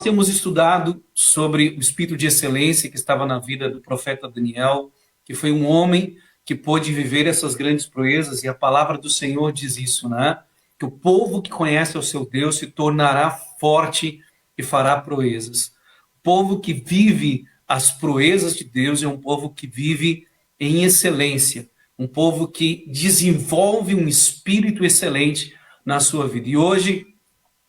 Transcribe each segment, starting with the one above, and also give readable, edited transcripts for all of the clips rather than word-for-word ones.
Temos estudado sobre o espírito de excelência que estava na vida do profeta Daniel, que foi um homem que pôde viver essas grandes proezas, e a palavra do Senhor diz isso, né? Que o povo que conhece o seu Deus se tornará forte e fará proezas. O povo que vive as proezas de Deus é um povo que vive em excelência, um povo que desenvolve um espírito excelente na sua vida. E hoje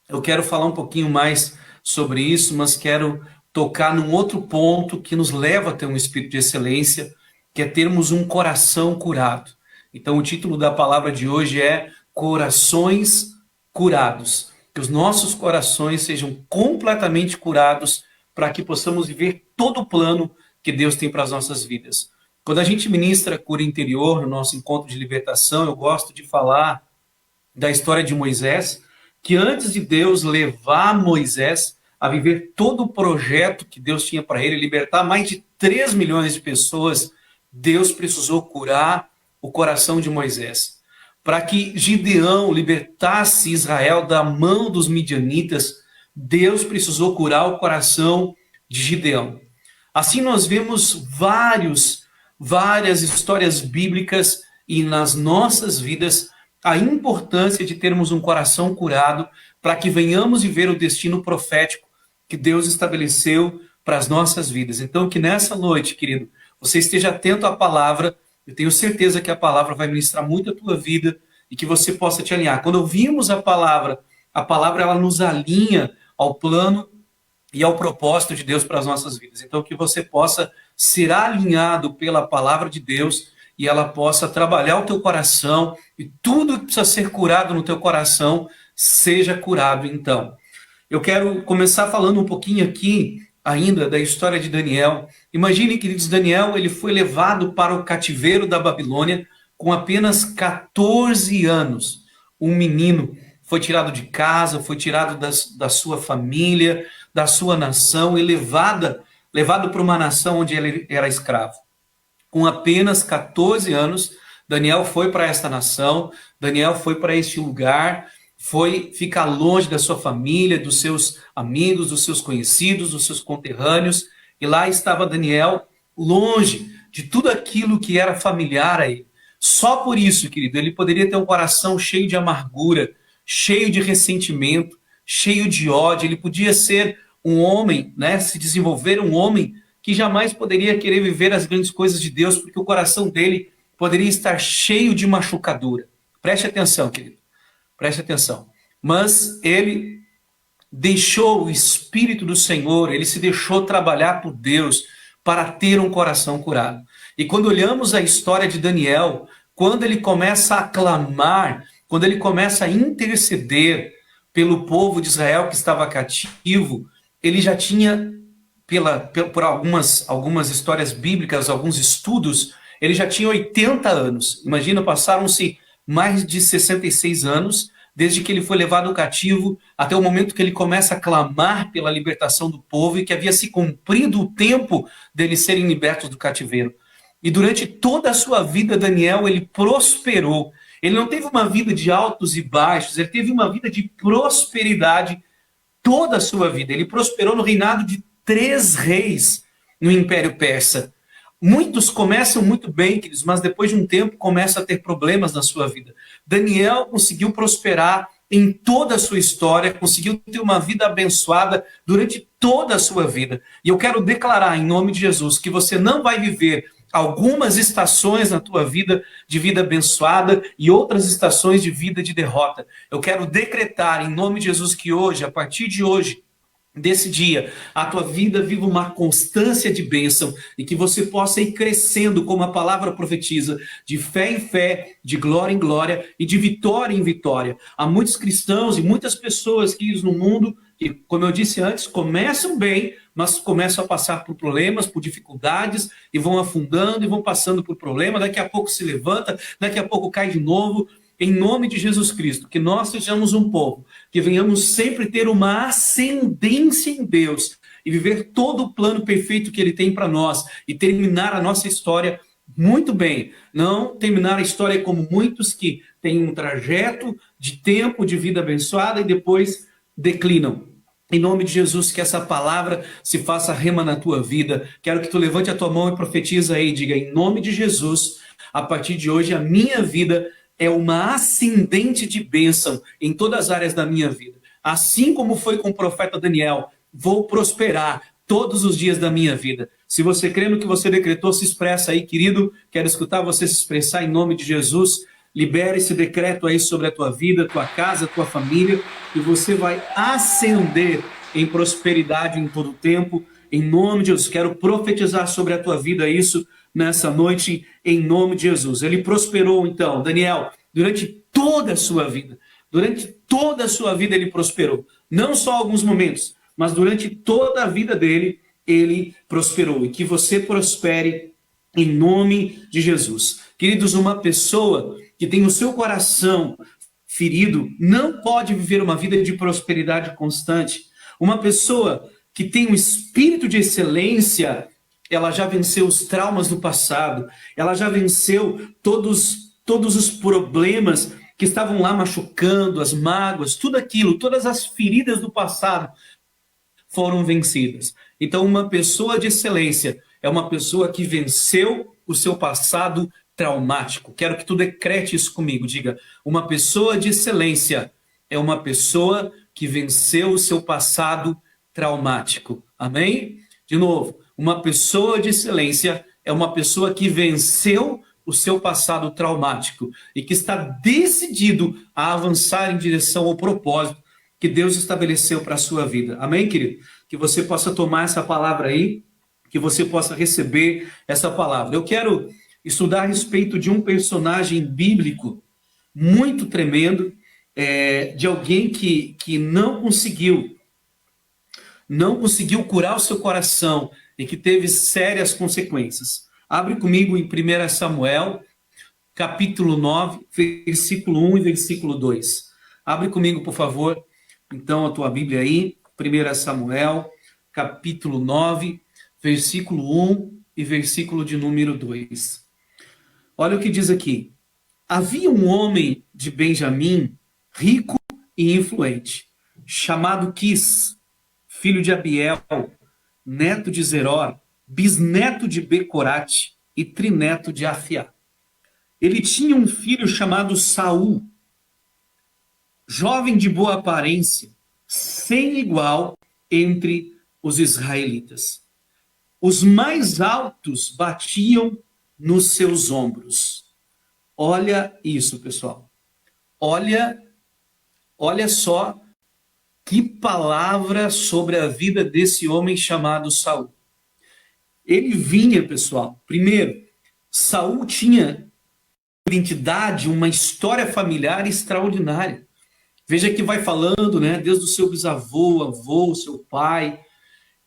eu quero falar um pouquinho mais sobre isso, mas quero tocar num outro ponto que nos leva a ter um espírito de excelência, que é termos um coração curado. Então, o título da palavra de hoje é Corações Curados. Que os nossos corações sejam completamente curados para que possamos viver todo o plano que Deus tem para as nossas vidas. Quando a gente ministra cura interior no nosso encontro de libertação, eu gosto de falar da história de Moisés, que antes de Deus levar Moisés a viver todo o projeto que Deus tinha para ele, libertar mais de 3 milhões de pessoas, Deus precisou curar o coração de Moisés. Para que Gideão libertasse Israel da mão dos midianitas, Deus precisou curar o coração de Gideão. Assim nós vemos várias histórias bíblicas e nas nossas vidas a importância de termos um coração curado para que venhamos viver o destino profético que Deus estabeleceu para as nossas vidas. Então, que nessa noite, querido, você esteja atento à palavra. Eu tenho certeza que a palavra vai ministrar muito a tua vida e que você possa te alinhar. Quando ouvimos a palavra ela nos alinha ao plano e ao propósito de Deus para as nossas vidas. Então, que você possa ser alinhado pela palavra de Deus e ela possa trabalhar o teu coração, e tudo que precisa ser curado no teu coração, seja curado então. Eu quero começar falando um pouquinho aqui, ainda, da história de Daniel. Imagine, queridos, Daniel, ele foi levado para o cativeiro da Babilônia com apenas 14 anos. Um menino foi tirado de casa, foi tirado da sua família, da sua nação, e levado para uma nação onde ele era escravo. Com apenas 14 anos, Daniel foi para esta nação, Daniel foi para este lugar, foi ficar longe da sua família, dos seus amigos, dos seus conhecidos, dos seus conterrâneos, e lá estava Daniel, longe de tudo aquilo que era familiar a ele. Só por isso, querido, ele poderia ter um coração cheio de amargura, cheio de ressentimento, cheio de ódio. Ele podia ser um homem, né, se desenvolver um homem que jamais poderia querer viver as grandes coisas de Deus, porque o coração dele poderia estar cheio de machucadura. Preste atenção, querido. Preste atenção. Mas ele deixou o Espírito do Senhor, ele se deixou trabalhar por Deus para ter um coração curado. E quando olhamos a história de Daniel, quando ele começa a clamar, quando ele começa a interceder pelo povo de Israel que estava cativo, ele já tinha, por algumas histórias bíblicas, alguns estudos, ele já tinha 80 anos. Imagina, passaram-se mais de 66 anos, desde que ele foi levado cativo, até o momento que ele começa a clamar pela libertação do povo, e que havia se cumprido o tempo deles serem libertos do cativeiro. E durante toda a sua vida, Daniel, ele prosperou. Ele não teve uma vida de altos e baixos, ele teve uma vida de prosperidade toda a sua vida. Ele prosperou no reinado de 3 reis no Império Persa. Muitos começam muito bem, queridos, mas depois de um tempo começam a ter problemas na sua vida. Daniel conseguiu prosperar em toda a sua história, conseguiu ter uma vida abençoada durante toda a sua vida. E eu quero declarar em nome de Jesus que você não vai viver algumas estações na tua vida de vida abençoada e outras estações de vida de derrota. Eu quero decretar em nome de Jesus que hoje, a partir de hoje, desse dia, a tua vida viva uma constância de bênção e que você possa ir crescendo, como a palavra profetiza, de fé em fé, de glória em glória e de vitória em vitória. Há muitos cristãos e muitas pessoas que no mundo que, como eu disse antes, começam bem, mas começam a passar por problemas, por dificuldades, e vão afundando e vão passando por problemas, daqui a pouco se levanta, daqui a pouco cai de novo. Em nome de Jesus Cristo, que nós sejamos um povo, que venhamos sempre ter uma ascendência em Deus e viver todo o plano perfeito que Ele tem para nós e terminar a nossa história muito bem. Não terminar a história como muitos que têm um trajeto de tempo de vida abençoada e depois declinam. Em nome de Jesus, que essa palavra se faça rema na tua vida. Quero que tu levante a tua mão e profetiza aí, diga, em nome de Jesus, a partir de hoje a minha vida é uma ascendente de bênção em todas as áreas da minha vida. Assim como foi com o profeta Daniel, vou prosperar todos os dias da minha vida. Se você crê no que você decretou, se expressa aí, querido. Quero escutar você se expressar em nome de Jesus. Libere esse decreto aí sobre a tua vida, tua casa, tua família, e você vai ascender em prosperidade em todo o tempo. Em nome de Jesus, quero profetizar sobre a tua vida isso nessa noite, em nome de Jesus. Ele prosperou então, Daniel, durante toda a sua vida. Durante toda a sua vida ele prosperou. Não só alguns momentos, mas durante toda a vida dele, ele prosperou. E que você prospere em nome de Jesus. Queridos, uma pessoa que tem o seu coração ferido não pode viver uma vida de prosperidade constante. Uma pessoa que tem um espírito de excelência, ela já venceu os traumas do passado, ela já venceu todos os problemas que estavam lá machucando, as mágoas, tudo aquilo, todas as feridas do passado foram vencidas. Então, uma pessoa de excelência é uma pessoa que venceu o seu passado traumático. Quero que tu decrete isso comigo. Diga, uma pessoa de excelência é uma pessoa que venceu o seu passado traumático. Amém? De novo, uma pessoa de excelência é uma pessoa que venceu o seu passado traumático e que está decidido a avançar em direção ao propósito que Deus estabeleceu para a sua vida. Amém, querido? Que você possa tomar essa palavra aí, que você possa receber essa palavra. Eu quero estudar a respeito de um personagem bíblico muito tremendo, de alguém que não conseguiu curar o seu coração e que teve sérias consequências. Abre comigo em 1 Samuel, capítulo 9, versículo 1 e versículo 2. Abre comigo, por favor, então, a tua Bíblia aí, 1 Samuel, capítulo 9, versículo 1 e versículo de número 2. Olha o que diz aqui. Havia um homem de Benjamim, rico e influente, chamado Quis, filho de Abiel, neto de Zeror, bisneto de Becorate e trineto de Afiá. Ele tinha um filho chamado Saul, jovem de boa aparência, sem igual entre os israelitas. Os mais altos batiam nos seus ombros. Olha isso, pessoal. Olha só que palavra sobre a vida desse homem chamado Saul. Ele vinha, pessoal. Primeiro, Saul tinha uma identidade, uma história familiar extraordinária. Veja que vai falando, né? Desde o seu bisavô, avô, seu pai.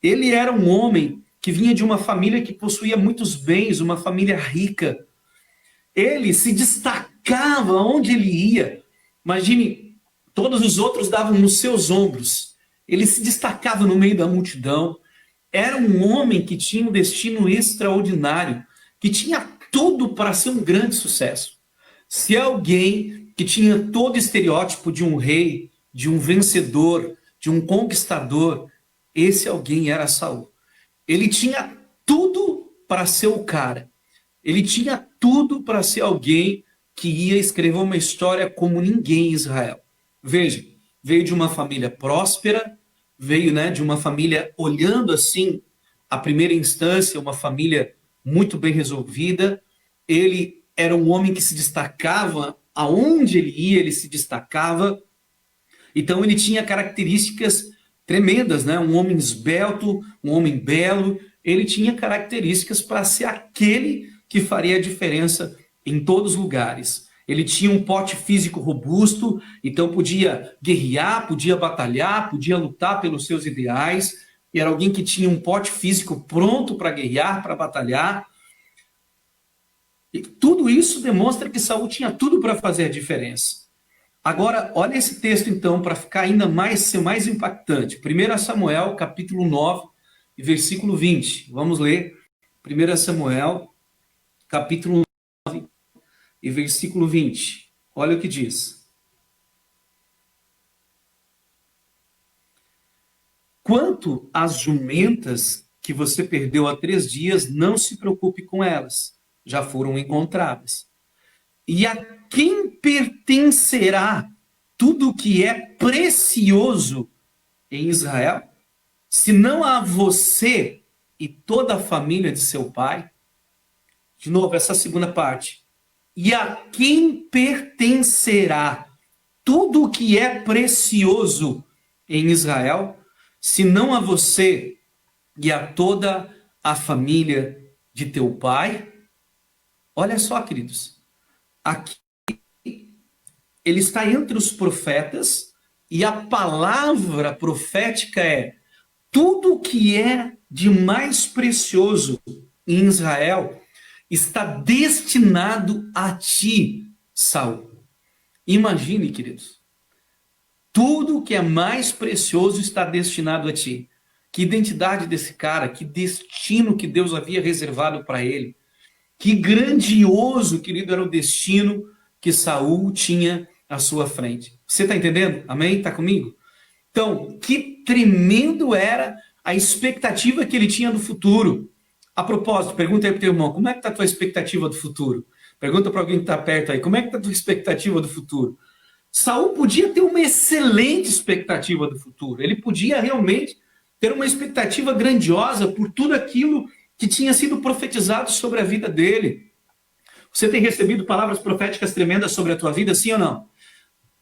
Ele era um homem que vinha de uma família que possuía muitos bens, uma família rica. Ele se destacava onde ele ia. Imagine, todos os outros davam nos seus ombros. Ele se destacava no meio da multidão. Era um homem que tinha um destino extraordinário, que tinha tudo para ser um grande sucesso. Se alguém que tinha todo o estereótipo de um rei, de um vencedor, de um conquistador, esse alguém era Saul. Ele tinha tudo para ser o cara. Ele tinha tudo para ser alguém que ia escrever uma história como ninguém em Israel. Veja, veio de uma família próspera, veio, né, de uma família, olhando assim, à primeira instância, uma família muito bem resolvida. Ele era um homem que se destacava, aonde ele ia, ele se destacava. Então ele tinha características tremendas, né? Um homem esbelto, um homem belo. Ele tinha características para ser aquele que faria a diferença em todos os lugares. Ele tinha um porte físico robusto, então podia guerrear, podia batalhar, podia lutar pelos seus ideais. Era alguém que tinha um porte físico pronto para guerrear, para batalhar. E tudo isso demonstra que Saul tinha tudo para fazer a diferença. Agora, olha esse texto então, para ficar ainda mais, ser mais impactante. 1 Samuel, capítulo 9, versículo 20. Vamos ler. 1 Samuel, capítulo 9, e versículo 20. Olha o que diz. Quanto às jumentas que você perdeu há 3 dias, não se preocupe com elas, já foram encontradas. E a quem pertencerá tudo o que é precioso em Israel, se não a você e toda a família de seu pai? De novo, essa segunda parte. E a quem pertencerá tudo o que é precioso em Israel, se não a você e a toda a família de teu pai? Olha só, queridos. Aqui ele está entre os profetas e a palavra profética é: tudo que é de mais precioso em Israel está destinado a ti, Saul. Imagine, queridos, tudo que é mais precioso está destinado a ti. Que identidade desse cara, que destino que Deus havia reservado para ele. Que grandioso, querido, era o destino que Saul tinha à sua frente. Você está entendendo? Amém? Está comigo? Então, que tremendo era a expectativa que ele tinha do futuro. A propósito, pergunta aí para o teu irmão, como é que está a tua expectativa do futuro? Pergunta para alguém que está perto aí, como é que está a tua expectativa do futuro? Saul podia ter uma excelente expectativa do futuro. Ele podia realmente ter uma expectativa grandiosa por tudo aquilo que tinha sido profetizado sobre a vida dele. Você tem recebido palavras proféticas tremendas sobre a tua vida, sim ou não?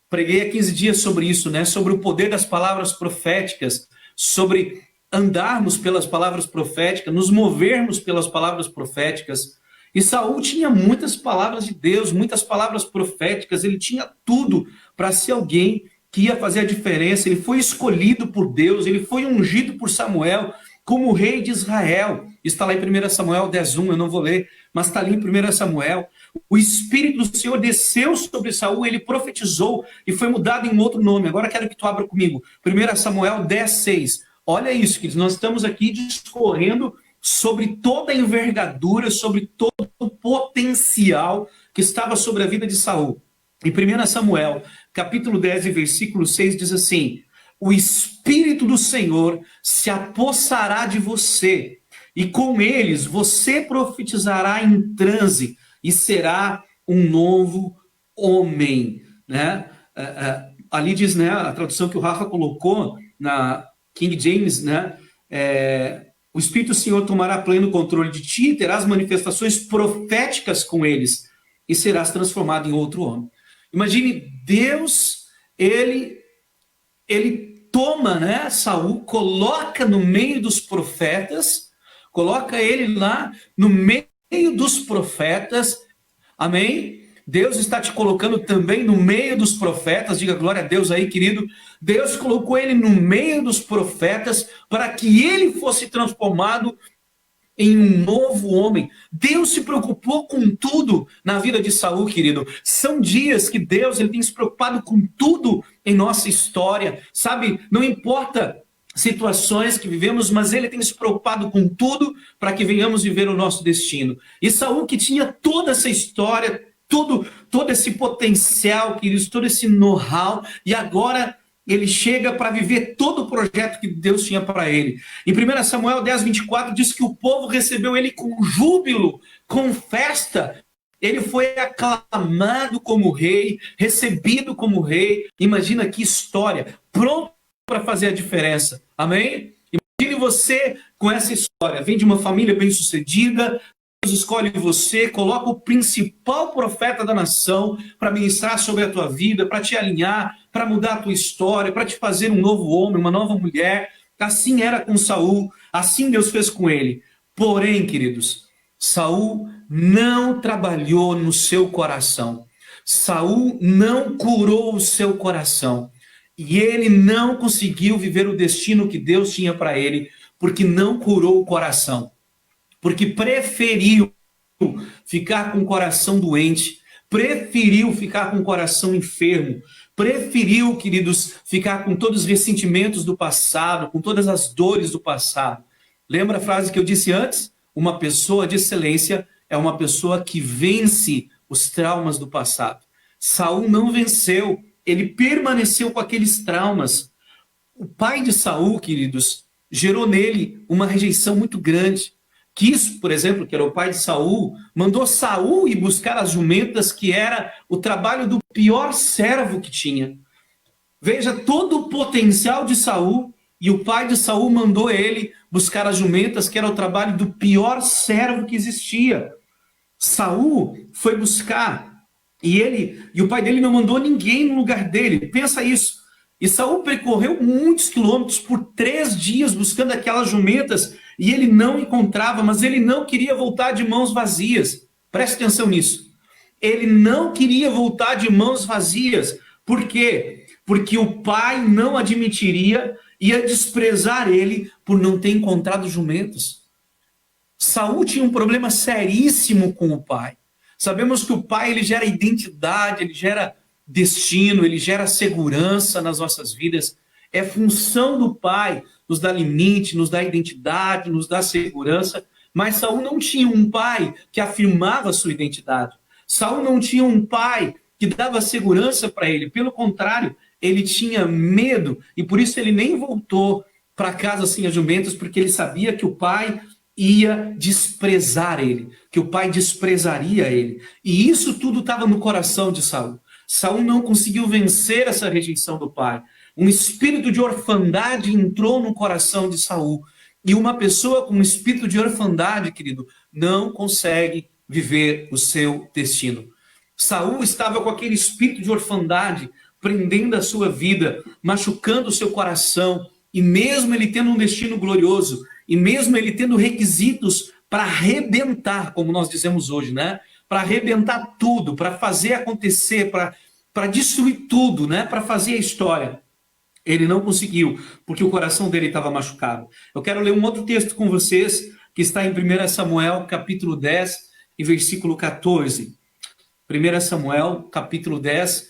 Preguei há 15 dias sobre isso, né? Sobre o poder das palavras proféticas, sobre andarmos pelas palavras proféticas, nos movermos pelas palavras proféticas. E Saul tinha muitas palavras de Deus, muitas palavras proféticas, ele tinha tudo para ser alguém que ia fazer a diferença. Ele foi escolhido por Deus, ele foi ungido por Samuel como rei de Israel. Está lá em 1 Samuel 10:1, eu não vou ler, mas está ali em 1 Samuel. O Espírito do Senhor desceu sobre Saul, ele profetizou e foi mudado em outro nome. Agora quero que tu abra comigo, 1 Samuel 10:6. Olha isso, queridos, nós estamos aqui discorrendo sobre toda a envergadura, sobre todo o potencial que estava sobre a vida de Saul. Em 1 Samuel, capítulo 10, versículo 6, diz assim: o Espírito do Senhor se apossará de você, e com eles você profetizará em transe, e será um novo homem. Né? Ali diz, né, a tradução que o Rafa colocou na King James, né? O Espírito do Senhor tomará pleno controle de ti, terás manifestações proféticas com eles, e serás transformado em outro homem. Imagine, Deus, ele toma, né, Saul, coloca no meio dos profetas, coloca ele lá no meio dos profetas, amém? Deus está te colocando também no meio dos profetas, diga glória a Deus aí, querido. Deus colocou ele no meio dos profetas para que ele fosse transformado em um novo homem. Deus se preocupou com tudo na vida de Saul, querido. São dias que Deus ele tem se preocupado com tudo em nossa história, sabe? Não importa situações que vivemos, mas ele tem se preocupado com tudo para que venhamos viver o nosso destino. E Saul, que tinha toda essa história, todo esse potencial, queridos, todo esse know-how, e agora ele chega para viver todo o projeto que Deus tinha para ele. Em 1 Samuel 10:24 diz que o povo recebeu ele com júbilo, com festa. Ele foi aclamado como rei, recebido como rei. Imagina que história, pronto para fazer a diferença. Amém? Imagine você com essa história. Vem de uma família bem-sucedida, Deus escolhe você, coloca o principal profeta da nação para ministrar sobre a tua vida, para te alinhar, para mudar a tua história, para te fazer um novo homem, uma nova mulher. Assim era com Saul, assim Deus fez com ele. Porém, queridos, Saul não trabalhou no seu coração. Saul não curou o seu coração. E ele não conseguiu viver o destino que Deus tinha para ele, porque não curou o coração. Porque preferiu ficar com o coração doente, preferiu ficar com o coração enfermo, preferiu, queridos, ficar com todos os ressentimentos do passado, com todas as dores do passado. Lembra a frase que eu disse antes? Uma pessoa de excelência é uma pessoa que vence os traumas do passado. Saul não venceu, ele permaneceu com aqueles traumas. O pai de Saul, queridos, gerou nele uma rejeição muito grande. Quis, por exemplo, que era o pai de Saul, mandou Saul ir buscar as jumentas, que era o trabalho do pior servo que tinha. Veja todo o potencial de Saul, e o pai de Saul mandou ele buscar as jumentas, que era o trabalho do pior servo que existia. Saul foi buscar, e o pai dele não mandou ninguém no lugar dele. Pensa isso. E Saul percorreu muitos quilômetros por 3 dias buscando aquelas jumentas, e ele não encontrava, mas ele não queria voltar de mãos vazias. Preste atenção nisso. Ele não queria voltar de mãos vazias. Por quê? Porque o pai não admitiria, ia desprezar ele por não ter encontrado jumentos. Saul tinha um problema seríssimo com o pai. Sabemos que o pai, ele gera identidade, ele gera destino, ele gera segurança nas nossas vidas. É função do pai nos dar limite, nos dar identidade, nos dar segurança. Mas Saul não tinha um pai que afirmava a sua identidade. Saul não tinha um pai que dava segurança para ele. Pelo contrário, ele tinha medo e por isso ele nem voltou para casa sem as jumentas, porque ele sabia que o pai ia desprezar ele, que o pai desprezaria ele. E isso tudo estava no coração de Saul. Saul não conseguiu vencer essa rejeição do pai. Um espírito de orfandade entrou no coração de Saul. E uma pessoa com um espírito de orfandade, querido, não consegue viver o seu destino. Saul estava com aquele espírito de orfandade, prendendo a sua vida, machucando o seu coração, e mesmo ele tendo um destino glorioso, e mesmo ele tendo requisitos para arrebentar, como nós dizemos hoje, né? Para arrebentar tudo, para fazer acontecer, para destruir tudo, né? Para fazer a história. Ele não conseguiu, porque o coração dele estava machucado. Eu quero ler um outro texto com vocês, que está em 1 Samuel, capítulo 10, e versículo 14. 1 Samuel, capítulo 10,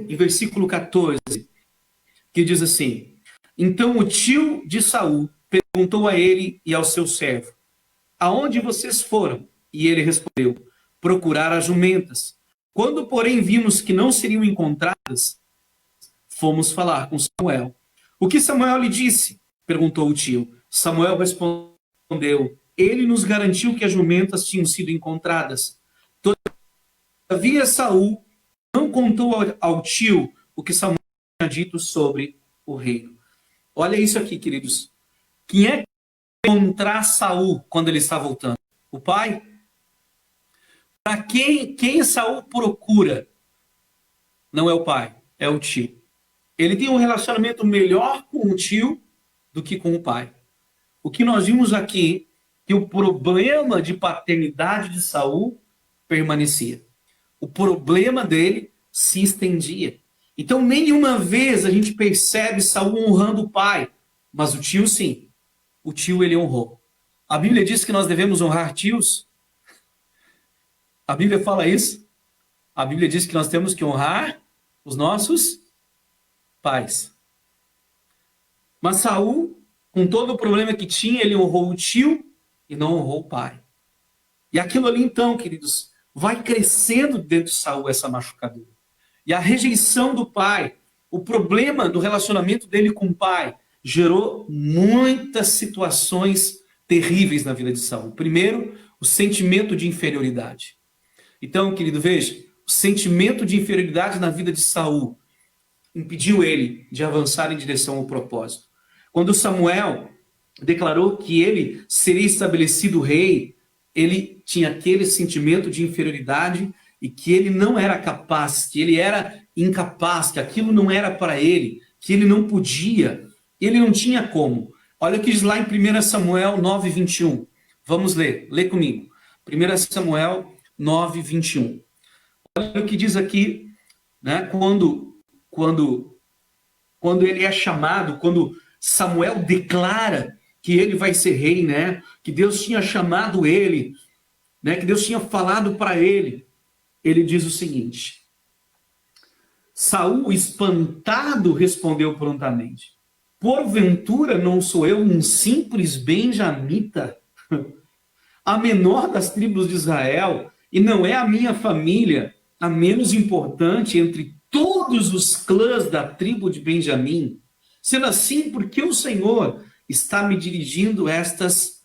e versículo 14, que diz assim: Então o tio de Saul perguntou a ele e ao seu servo: Aonde vocês foram? E ele respondeu: Procurar as jumentas. Quando, porém, vimos que não seriam encontradas, fomos falar com Samuel. O que Samuel lhe disse? Perguntou o tio. Samuel respondeu: Ele nos garantiu que as jumentas tinham sido encontradas. Todavia Saul não contou ao tio o que Samuel tinha dito sobre o reino. Olha isso aqui, queridos. Quem é que vai encontrar Saul quando ele está voltando? O pai? Para quem Saul procura? Não é o pai, é o tio. Ele tem um relacionamento melhor com o tio do que com o pai. O que nós vimos aqui, que o problema de paternidade de Saul permanecia. O problema dele se estendia. Então, nenhuma vez a gente percebe Saul honrando o pai, mas o tio sim. O tio ele honrou. A Bíblia diz que nós devemos honrar tios. A Bíblia fala isso. A Bíblia diz que nós temos que honrar os nossos pais. Mas Saul, com todo o problema que tinha, ele honrou o tio e não honrou o pai. E aquilo ali então, queridos, vai crescendo dentro de Saul essa machucadura. E a rejeição do pai, o problema do relacionamento dele com o pai, gerou muitas situações terríveis na vida de Saul. Primeiro, o sentimento de inferioridade. Então, querido, veja, o sentimento de inferioridade na vida de Saul impediu ele de avançar em direção ao propósito. Quando Samuel declarou que ele seria estabelecido rei, ele tinha aquele sentimento de inferioridade e que ele não era capaz, que ele era incapaz, que aquilo não era para ele, que ele não podia, ele não tinha como. Olha o que diz lá em 1 Samuel 9:21. Vamos ler, lê comigo. 1 Samuel 9:21. Olha o que diz aqui, né? Quando ele é chamado, quando Samuel declara que ele vai ser rei, né? Que Deus tinha chamado ele, né? Que Deus tinha falado para ele. Ele diz o seguinte: Saul, espantado, respondeu prontamente: Porventura não sou eu um simples benjamita, a menor das tribos de Israel, e não é a minha família a menos importante entre todos os clãs da tribo de Benjamim? Sendo assim, por que o Senhor está me dirigindo estas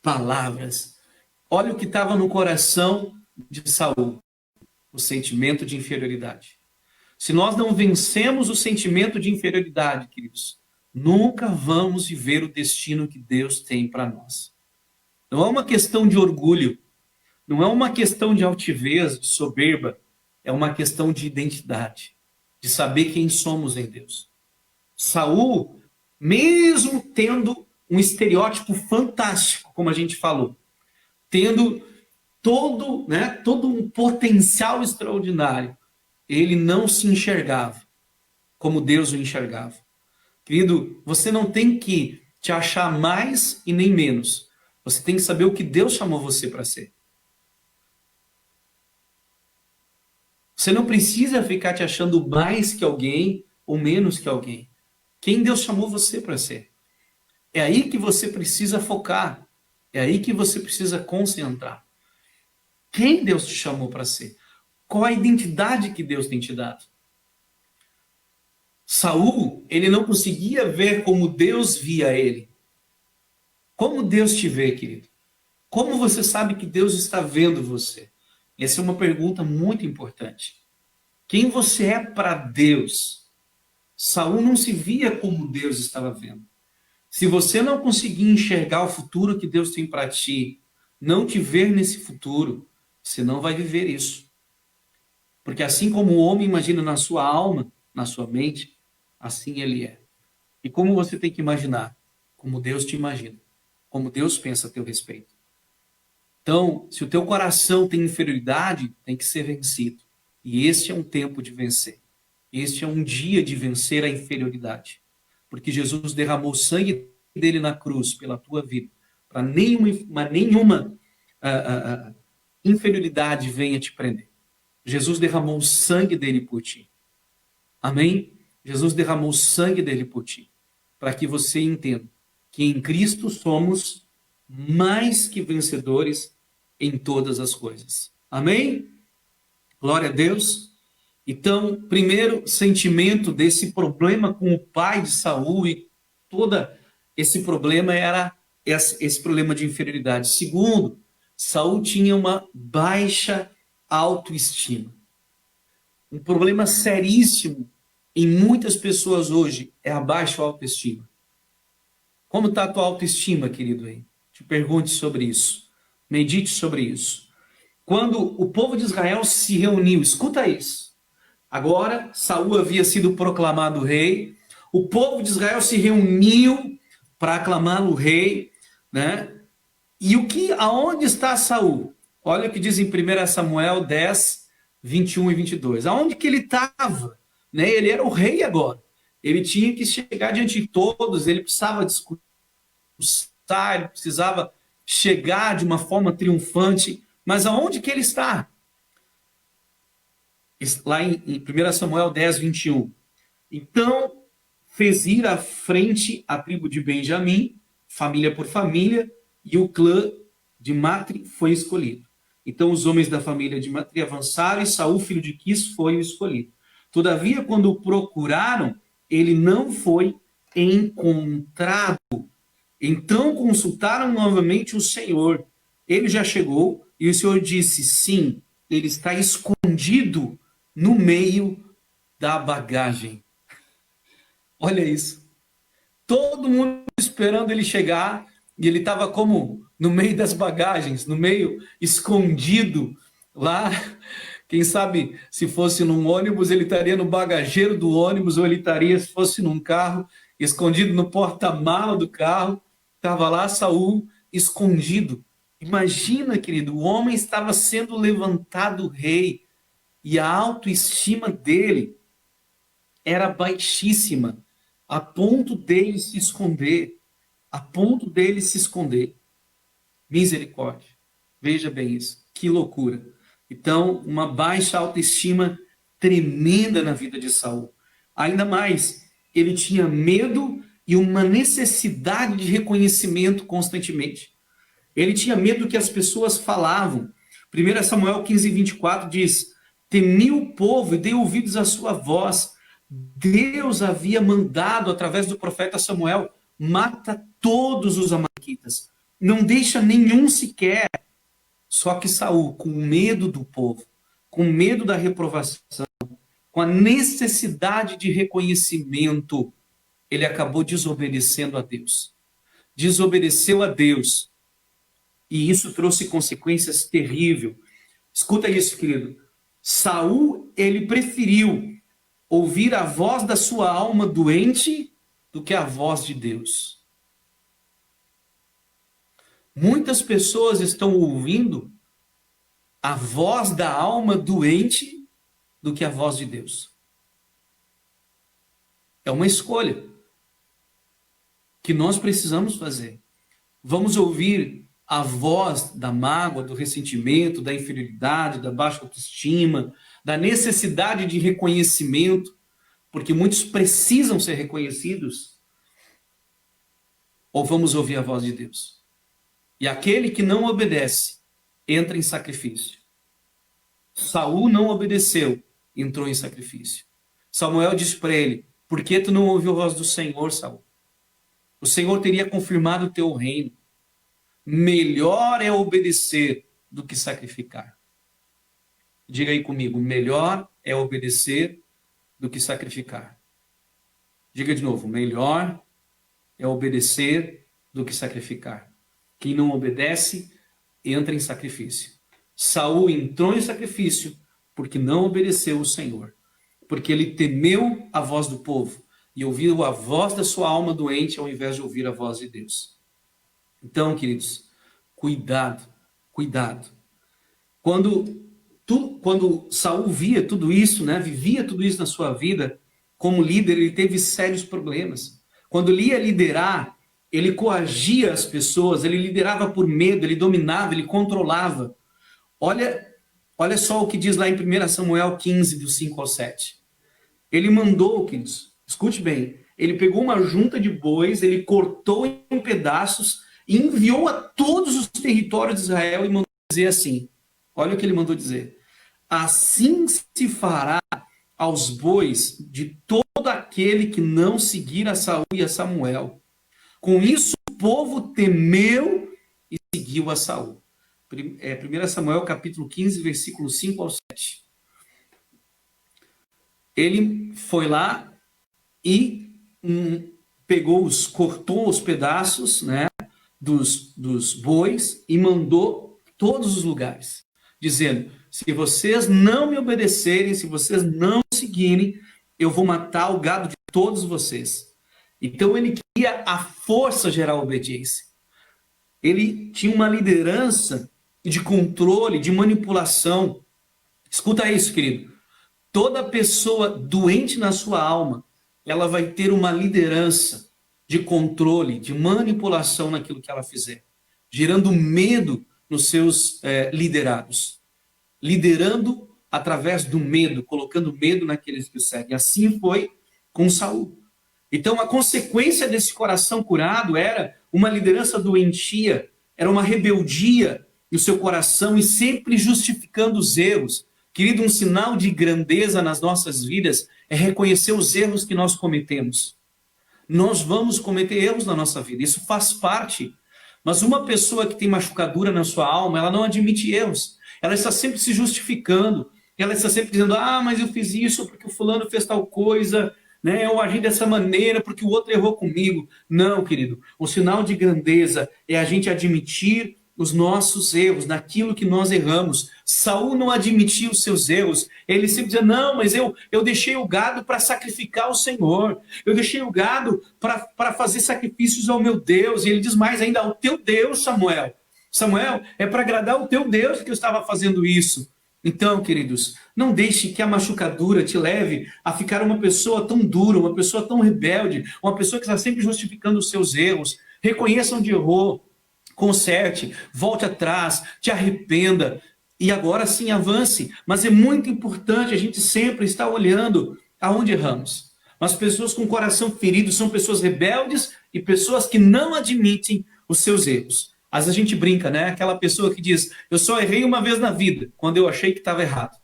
palavras? Olha o que estava no coração de Saul, o sentimento de inferioridade. Se nós não vencemos o sentimento de inferioridade, queridos, nunca vamos viver o destino que Deus tem para nós. Não é uma questão de orgulho, não é uma questão de altivez, de soberba, é uma questão de identidade, de saber quem somos em Deus. Saul, mesmo tendo um estereótipo fantástico, como a gente falou, tendo todo um potencial extraordinário, ele não se enxergava como Deus o enxergava. Querido, você não tem que te achar mais e nem menos. Você tem que saber o que Deus chamou você para ser. Você não precisa ficar te achando mais que alguém ou menos que alguém. Quem Deus chamou você para ser. É aí que você precisa focar. É aí que você precisa concentrar. Quem Deus te chamou para ser? Qual a identidade que Deus tem te dado? Saul, ele não conseguia ver como Deus via ele. Como Deus te vê, querido? Como você sabe que Deus está vendo você? Essa é uma pergunta muito importante. Quem você é para Deus? Saul não se via como Deus estava vendo. Se você não conseguir enxergar o futuro que Deus tem para ti, não te ver nesse futuro, você não vai viver isso. Porque assim como o homem imagina na sua alma, na sua mente, assim ele é. E como você tem que imaginar? Como Deus te imagina. Como Deus pensa a teu respeito. Então, se o teu coração tem inferioridade, tem que ser vencido. E este é um tempo de vencer. Este é um dia de vencer a inferioridade. Porque Jesus derramou o sangue dele na cruz pela tua vida. Para nenhuma inferioridade venha te prender. Jesus derramou o sangue dele por ti. Amém? Jesus derramou o sangue dele por ti. Para que você entenda que em Cristo somos mais que vencedores em todas as coisas. Amém? Glória a Deus. Então, primeiro sentimento desse problema com o pai de Saul e todo esse problema era esse problema de inferioridade. Segundo, Saul tinha uma baixa autoestima. Um problema seríssimo em muitas pessoas hoje é a baixa autoestima. Como está a tua autoestima, querido? Aí? Te pergunte sobre isso. Medite sobre isso. Quando o povo de Israel se reuniu, escuta isso. Agora, Saul havia sido proclamado rei. O povo de Israel se reuniu para aclamá-lo rei, né? E aonde está Saul? Olha o que diz em 1 Samuel 10, 21 e 22. Aonde que ele estava? Né? Ele era o rei agora. Ele tinha que chegar diante de todos, ele precisava discursar, ele precisava chegar de uma forma triunfante. Mas aonde que ele está? Lá em 1 Samuel 10, 21. Então, fez ir à frente a tribo de Benjamim, família por família, e o clã de Matri foi escolhido. Então, os homens da família de Matri avançaram, e Saul, filho de Quis, foi o escolhido. Todavia, quando o procuraram, ele não foi encontrado. Então consultaram novamente o Senhor. Ele já chegou e o Senhor disse, sim, ele está escondido no meio da bagagem. Olha isso. Todo mundo esperando ele chegar e ele estava como no meio das bagagens, no meio escondido lá. Quem sabe se fosse num ônibus, ele estaria no bagageiro do ônibus, ou ele estaria, se fosse num carro, escondido no porta-malas do carro. Estava lá Saul escondido. Imagina, querido, o homem estava sendo levantado rei e a autoestima dele era baixíssima, a ponto dele se esconder. A ponto dele se esconder. Misericórdia. Veja bem isso. Que loucura. Então, uma baixa autoestima tremenda na vida de Saul. Ainda mais, ele tinha medo e uma necessidade de reconhecimento constantemente. Ele tinha medo do que as pessoas falavam. 1 Samuel 15, 24 diz, temi o povo e dei ouvidos à sua voz, Deus havia mandado, através do profeta Samuel, mata todos os amalequitas. Não deixa nenhum sequer. Só que Saul, com medo do povo, com medo da reprovação, com a necessidade de reconhecimento, ele acabou desobedecendo a Deus. Desobedeceu a Deus. E isso trouxe consequências terríveis. Escuta isso, querido. Saul, ele preferiu ouvir a voz da sua alma doente do que a voz de Deus. Muitas pessoas estão ouvindo a voz da alma doente do que a voz de Deus. É uma escolha que nós precisamos fazer. Vamos ouvir a voz da mágoa, do ressentimento, da inferioridade, da baixa autoestima, da necessidade de reconhecimento, porque muitos precisam ser reconhecidos, ou vamos ouvir a voz de Deus? E aquele que não obedece, entra em sacrifício. Saul não obedeceu, entrou em sacrifício. Samuel disse para ele, por que tu não ouviu a voz do Senhor, Saul? O Senhor teria confirmado o teu reino. Melhor é obedecer do que sacrificar. Diga aí comigo, melhor é obedecer do que sacrificar. Diga de novo, melhor é obedecer do que sacrificar. Quem não obedece, entra em sacrifício. Saul entrou em sacrifício porque não obedeceu o Senhor. Porque ele temeu a voz do povo e ouviu a voz da sua alma doente ao invés de ouvir a voz de Deus. Então, queridos, cuidado, cuidado. Quando Saul via tudo isso, né, vivia tudo isso na sua vida, como líder, ele teve sérios problemas. Quando ele ia liderar, ele coagia as pessoas, ele liderava por medo, ele dominava, ele controlava. Olha só o que diz lá em 1 Samuel 15, do 5 ao 7. Ele mandou, queridos, escute bem, ele pegou uma junta de bois, ele cortou em pedaços e enviou a todos os territórios de Israel e mandou dizer assim, olha o que ele mandou dizer, assim se fará aos bois de todo aquele que não seguir a Saul e a Samuel. Com isso o povo temeu e seguiu a Saul. 1 Samuel capítulo 15, versículo 5 ao 7. Ele foi lá e cortou os pedaços, né, dos bois e mandou todos os lugares, dizendo, se vocês não me obedecerem, se vocês não seguirem, eu vou matar o gado de todos vocês. Então ele queria a força gerar obediência. Ele tinha uma liderança de controle, de manipulação. Escuta isso, querido. Toda pessoa doente na sua alma, ela vai ter uma liderança de controle, de manipulação naquilo que ela fizer, gerando medo nos seus liderados, liderando através do medo, colocando medo naqueles que o seguem. Assim foi com Saul. Então a consequência desse coração curado era uma liderança doentia, era uma rebeldia no seu coração e sempre justificando os erros. Querido, um sinal de grandeza nas nossas vidas é reconhecer os erros que nós cometemos. Nós vamos cometer erros na nossa vida, isso faz parte. Mas uma pessoa que tem machucadura na sua alma, ela não admite erros. Ela está sempre se justificando. Ela está sempre dizendo, mas eu fiz isso porque o fulano fez tal coisa, né? Eu agi dessa maneira porque o outro errou comigo. Não, querido. O sinal de grandeza é a gente admitir os nossos erros, naquilo que nós erramos. Saul não admitia os seus erros. Ele sempre dizia, não, mas eu deixei o gado para sacrificar o Senhor. Eu deixei o gado para fazer sacrifícios ao meu Deus. E ele diz mais ainda, ao teu Deus, Samuel. Samuel, é para agradar o teu Deus que eu estava fazendo isso. Então, queridos, não deixe que a machucadura te leve a ficar uma pessoa tão dura, uma pessoa tão rebelde, uma pessoa que está sempre justificando os seus erros. Reconheça onde errou. Conserte, volte atrás, te arrependa e agora sim avance. Mas é muito importante a gente sempre estar olhando aonde erramos. As pessoas com o coração ferido são pessoas rebeldes e pessoas que não admitem os seus erros. Às vezes a gente brinca, né? Aquela pessoa que diz, eu só errei uma vez na vida, quando eu achei que estava errado.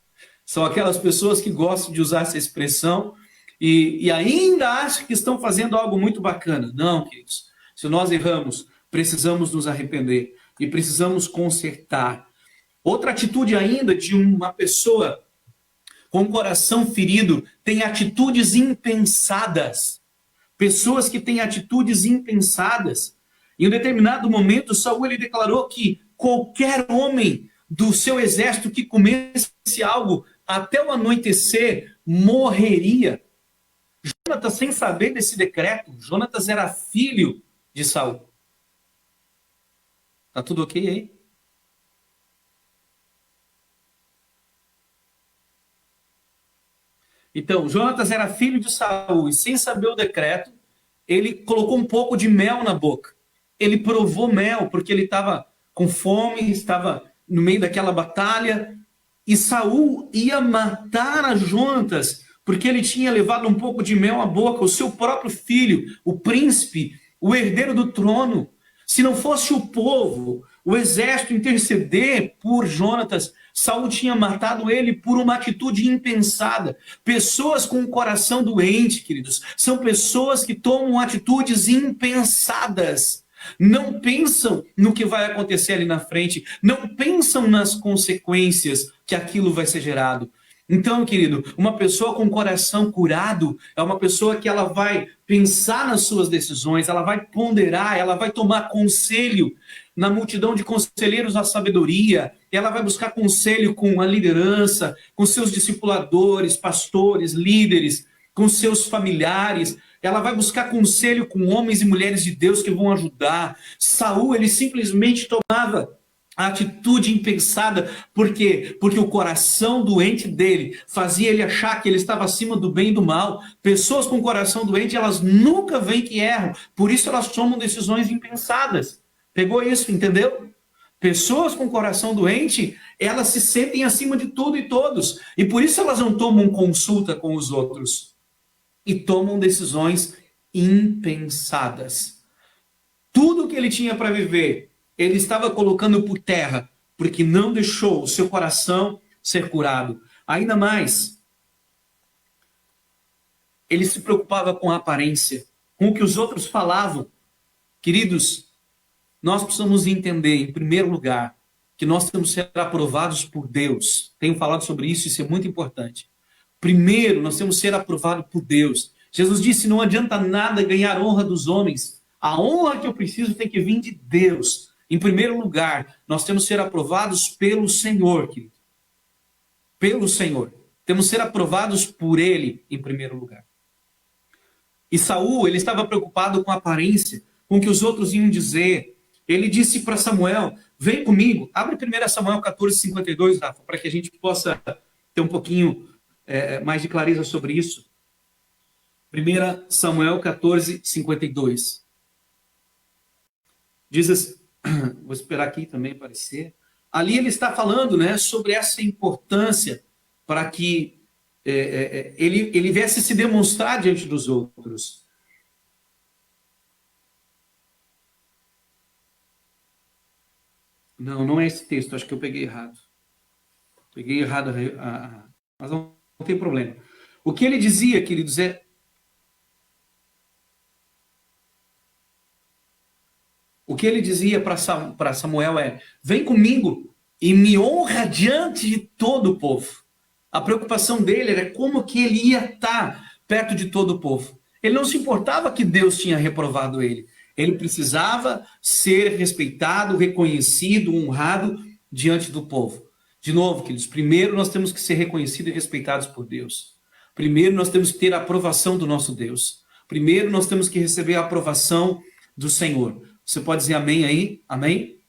São aquelas pessoas que gostam de usar essa expressão e ainda acham que estão fazendo algo muito bacana. Não, queridos. Se nós erramos, precisamos nos arrepender e precisamos consertar. Outra atitude ainda de uma pessoa com o coração ferido tem atitudes impensadas. Pessoas que têm atitudes impensadas. Em um determinado momento, Saul ele declarou que qualquer homem do seu exército que comesse algo até o anoitecer morreria. Jonatas, sem saber desse decreto, Jonatas era filho de Saul. Tá tudo ok aí? Então, Jonatas era filho de Saul e sem saber o decreto, ele colocou um pouco de mel na boca. Ele provou mel porque ele estava com fome, estava no meio daquela batalha, e Saul ia matar a Jonatas porque ele tinha levado um pouco de mel à boca, o seu próprio filho, o príncipe, o herdeiro do trono. Se não fosse o povo, o exército interceder por Jonatas, Saul tinha matado ele por uma atitude impensada. Pessoas com o coração doente, queridos, são pessoas que tomam atitudes impensadas. Não pensam no que vai acontecer ali na frente, não pensam nas consequências que aquilo vai ser gerado. Então, querido, uma pessoa com o coração curado é uma pessoa que ela vai pensar nas suas decisões, ela vai ponderar, ela vai tomar conselho na multidão de conselheiros da sabedoria, ela vai buscar conselho com a liderança, com seus discipuladores, pastores, líderes, com seus familiares, ela vai buscar conselho com homens e mulheres de Deus que vão ajudar. Saul, ele simplesmente tomava a atitude impensada, por quê? Porque o coração doente dele fazia ele achar que ele estava acima do bem e do mal. Pessoas com coração doente, elas nunca veem que erram, por isso elas tomam decisões impensadas. Pegou isso, entendeu? Pessoas com coração doente, elas se sentem acima de tudo e todos, e por isso elas não tomam consulta com os outros, e tomam decisões impensadas. Tudo que ele tinha para viver, ele estava colocando por terra, porque não deixou o seu coração ser curado. Ainda mais, ele se preocupava com a aparência, com o que os outros falavam. Queridos, nós precisamos entender, em primeiro lugar, que nós temos que ser aprovados por Deus. Tenho falado sobre isso, isso é muito importante. Primeiro, nós temos que ser aprovados por Deus. Jesus disse, não adianta nada ganhar honra dos homens. A honra que eu preciso tem que vir de Deus. Em primeiro lugar, nós temos que ser aprovados pelo Senhor, querido. Pelo Senhor. Temos que ser aprovados por Ele, em primeiro lugar. E Saul, ele estava preocupado com a aparência, com o que os outros iam dizer. Ele disse para Samuel, vem comigo. Abre 1 Samuel 14:52, Rafa, para que a gente possa ter um pouquinho mais de clareza sobre isso. 1 Samuel 14:52. Diz assim, vou esperar aqui também aparecer. Ali ele está falando, né, sobre essa importância para que ele viesse se demonstrar diante dos outros. Não, não é esse texto, acho que eu peguei errado. Peguei errado, mas não tem problema. O que ele dizia, queridos, o que ele dizia para Samuel é, vem comigo e me honra diante de todo o povo. A preocupação dele era como que ele ia estar perto de todo o povo. Ele não se importava que Deus tinha reprovado ele. Ele precisava ser respeitado, reconhecido, honrado diante do povo. De novo, queridos, primeiro nós temos que ser reconhecidos e respeitados por Deus. Primeiro nós temos que ter a aprovação do nosso Deus. Primeiro nós temos que receber a aprovação do Senhor. Você pode dizer amém aí? Amém?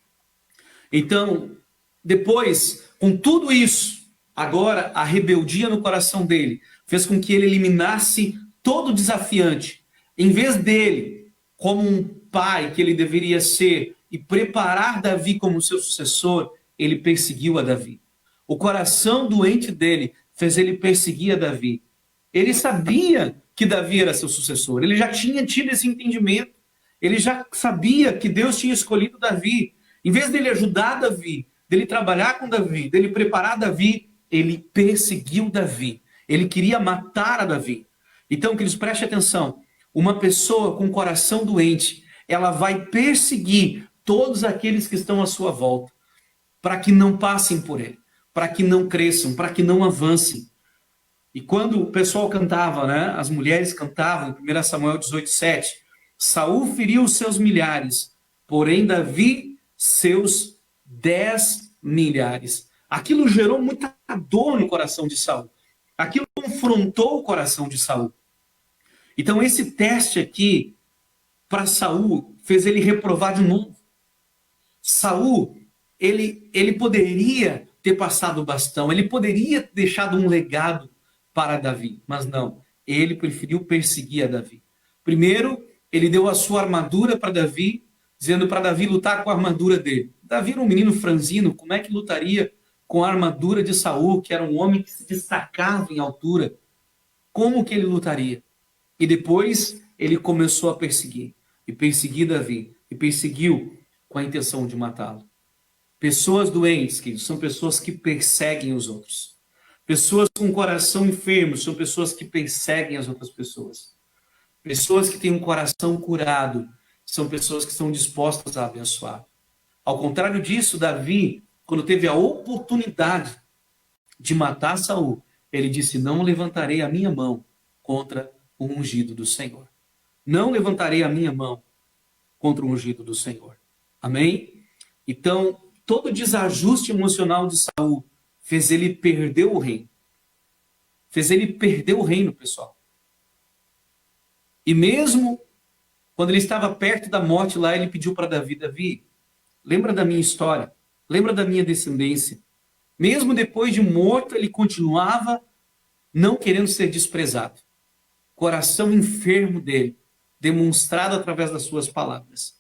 Então, depois, com tudo isso, agora a rebeldia no coração dele fez com que ele eliminasse todo desafiante. Em vez dele, como um pai que ele deveria ser e preparar Davi como seu sucessor, ele perseguiu a Davi. O coração doente dele fez ele perseguir a Davi. Ele sabia que Davi era seu sucessor, ele já tinha tido esse entendimento, ele já sabia que Deus tinha escolhido Davi. Em vez dele ajudar Davi, dele trabalhar com Davi, dele preparar Davi, ele perseguiu Davi. Ele queria matar a Davi. Então, queridos, preste atenção. Uma pessoa com coração doente, ela vai perseguir todos aqueles que estão à sua volta, para que não passem por ele, para que não cresçam, para que não avancem. E quando o pessoal cantava, né, as mulheres cantavam, em 1 Samuel 18:7, Saul feriu os seus milhares, porém Davi seus 10 milhares. Aquilo gerou muita dor no coração de Saul. Aquilo confrontou o coração de Saul. Então esse teste aqui para Saul fez ele reprovar de novo. Saul, ele poderia ter passado o bastão, ele poderia ter deixado um legado para Davi, mas não, ele preferiu perseguir a Davi. Primeiro, ele deu a sua armadura para Davi, dizendo para Davi lutar com a armadura dele. Davi era um menino franzino, como é que lutaria com a armadura de Saul, que era um homem que se destacava em altura? Como que ele lutaria? E depois ele começou a perseguir, e perseguir Davi, e perseguiu com a intenção de matá-lo. Pessoas doentes, que são pessoas que perseguem os outros. Pessoas com coração enfermo são pessoas que perseguem as outras pessoas. Pessoas que têm um coração curado são pessoas que estão dispostas a abençoar. Ao contrário disso, Davi, quando teve a oportunidade de matar Saul, ele disse: não levantarei a minha mão contra o ungido do Senhor. Não levantarei a minha mão contra o ungido do Senhor. Amém? Então, todo desajuste emocional de Saul fez ele perder o reino. Fez ele perder o reino, pessoal. E mesmo quando ele estava perto da morte lá, ele pediu para Davi: Davi, lembra da minha história, lembra da minha descendência. Mesmo depois de morto, ele continuava não querendo ser desprezado. Coração enfermo dele, demonstrado através das suas palavras.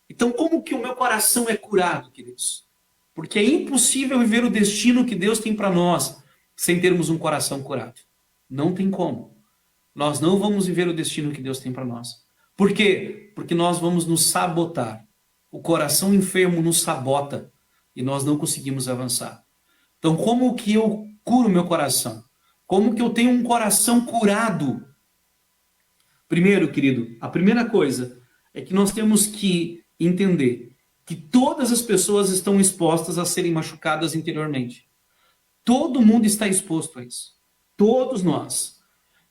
Então, como que o meu coração é curado, queridos? Porque é impossível viver o destino que Deus tem para nós sem termos um coração curado. Não tem como. Nós não vamos viver o destino que Deus tem para nós. Por quê? Porque nós vamos nos sabotar. O coração enfermo nos sabota e nós não conseguimos avançar. Então, como que eu curo meu coração? Como que eu tenho um coração curado? Primeiro, querido, a primeira coisa é que nós temos que entender que todas as pessoas estão expostas a serem machucadas interiormente. Todo mundo está exposto a isso. Todos nós.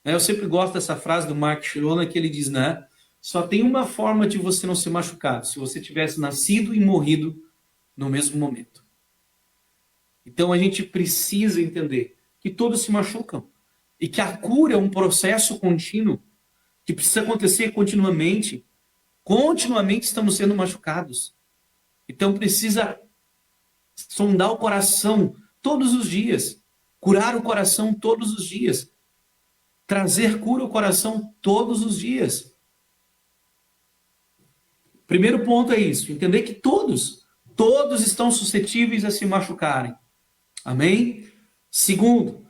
Eu sempre gosto dessa frase do Mark Chirona, que ele diz, né? Só tem uma forma de você não ser machucado: se você tivesse nascido e morrido no mesmo momento. Então a gente precisa entender que todos se machucam e que a cura é um processo contínuo que precisa acontecer continuamente. Continuamente estamos sendo machucados. Então precisa sondar o coração todos os dias, curar o coração todos os dias, trazer cura ao coração todos os dias. Primeiro ponto é isso, entender que todos estão suscetíveis a se machucarem. Amém? Segundo,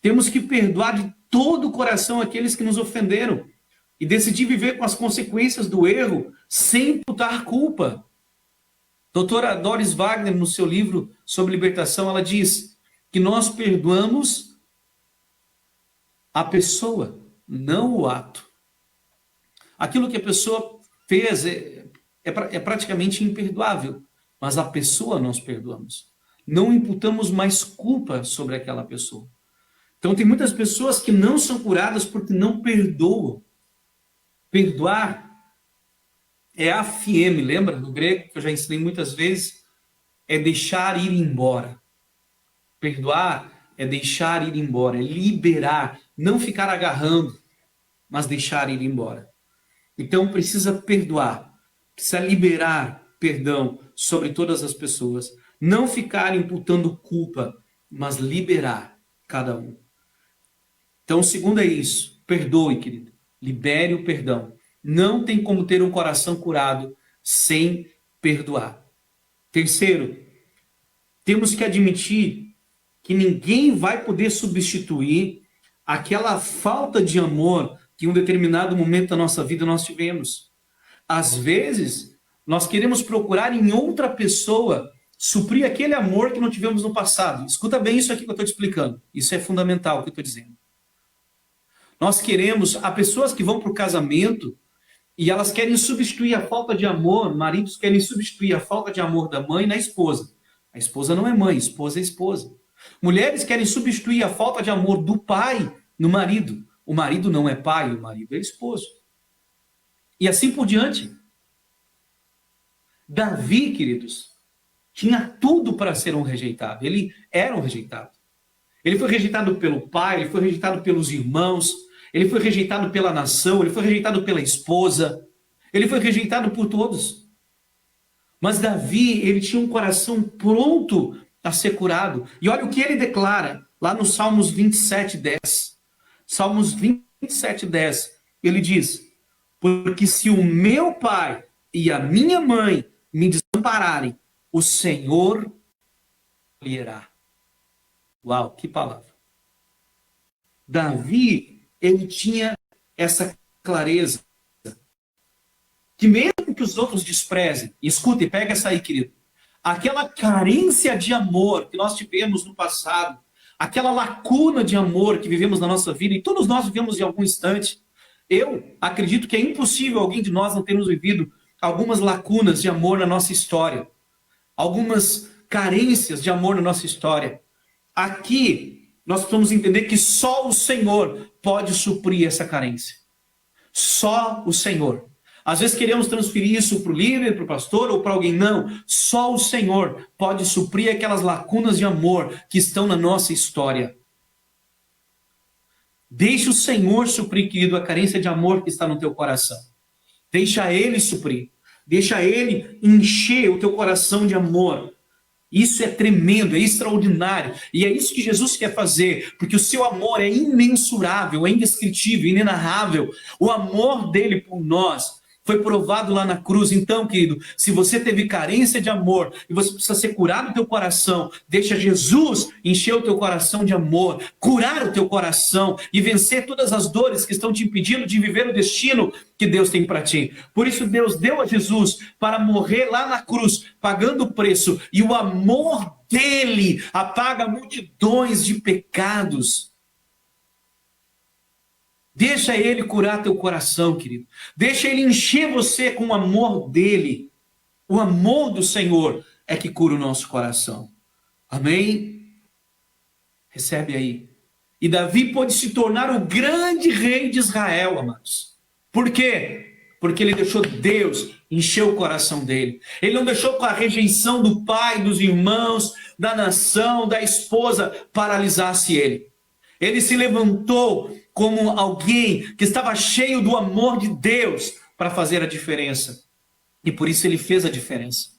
temos que perdoar de todo o coração aqueles que nos ofenderam e decidir viver com as consequências do erro sem imputar culpa. Doutora Doris Wagner, no seu livro sobre libertação, ela diz que nós perdoamos a pessoa, não o ato. Aquilo que a pessoa fez é praticamente imperdoável, mas a pessoa nós perdoamos. Não imputamos mais culpa sobre aquela pessoa. Então tem muitas pessoas que não são curadas porque não perdoam. Perdoar é afieme, lembra? No grego, que eu já ensinei muitas vezes, é deixar ir embora. Perdoar é deixar ir embora, é liberar, não ficar agarrando, mas deixar ir embora. Então precisa perdoar, precisa liberar perdão sobre todas as pessoas, não ficar imputando culpa, mas liberar cada um. Então o segundo é isso, perdoe, querido, libere o perdão. Não tem como ter um coração curado sem perdoar. Terceiro, temos que admitir que ninguém vai poder substituir aquela falta de amor que em um determinado momento da nossa vida nós tivemos. Às vezes, nós queremos procurar em outra pessoa suprir aquele amor que não tivemos no passado. Escuta bem isso aqui que eu estou te explicando. Isso é fundamental o que eu estou dizendo. Nós queremos, há pessoas que vão para o casamento e elas querem substituir a falta de amor, maridos querem substituir a falta de amor da mãe na esposa. A esposa não é mãe, a esposa é esposa. Mulheres querem substituir a falta de amor do pai no marido. O marido não é pai, o marido é esposo. E assim por diante. Davi, queridos, tinha tudo para ser um rejeitado. Ele era um rejeitado. Ele foi rejeitado pelo pai, ele foi rejeitado pelos irmãos, ele foi rejeitado pela nação, ele foi rejeitado pela esposa, ele foi rejeitado por todos. Mas Davi, ele tinha um coração pronto a ser curado. E olha o que ele declara lá no Salmos 27:10. Salmos 27:10. Ele diz: porque se o meu pai e a minha mãe me desampararem, o Senhor acolherá. Uau, que palavra. Davi, ele tinha essa clareza que mesmo que os outros desprezem, escuta, pega essa aí, querido, aquela carência de amor que nós tivemos no passado, aquela lacuna de amor que vivemos na nossa vida, e todos nós vivemos em algum instante. Eu acredito que é impossível alguém de nós não termos vivido algumas lacunas de amor na nossa história, algumas carências de amor na nossa história. Aqui, nós precisamos entender que só o Senhor pode suprir essa carência. Só o Senhor. Às vezes queremos transferir isso para o líder, para o pastor ou para alguém. Não, só o Senhor pode suprir aquelas lacunas de amor que estão na nossa história. Deixa o Senhor suprir, querido, a carência de amor que está no teu coração. Deixa Ele suprir. Deixa Ele encher o teu coração de amor. Isso é tremendo, é extraordinário. E é isso que Jesus quer fazer, porque o seu amor é imensurável, é indescritível, inenarrável. O amor dele por nós foi provado lá na cruz. Então, querido, se você teve carência de amor e você precisa ser curado no teu coração, deixa Jesus encher o teu coração de amor, curar o teu coração e vencer todas as dores que estão te impedindo de viver o destino que Deus tem para ti. Por isso Deus deu a Jesus para morrer lá na cruz, pagando o preço, e o amor dele apaga multidões de pecados. Deixa ele curar teu coração, querido. Deixa ele encher você com o amor dele. O amor do Senhor é que cura o nosso coração. Amém? Recebe aí. E Davi pôde se tornar o grande rei de Israel, amados. Por quê? Porque ele deixou Deus encher o coração dele. Ele não deixou com a rejeição do pai, dos irmãos, da nação, da esposa, paralisasse ele. Ele se levantou como alguém que estava cheio do amor de Deus para fazer a diferença. E por isso ele fez a diferença.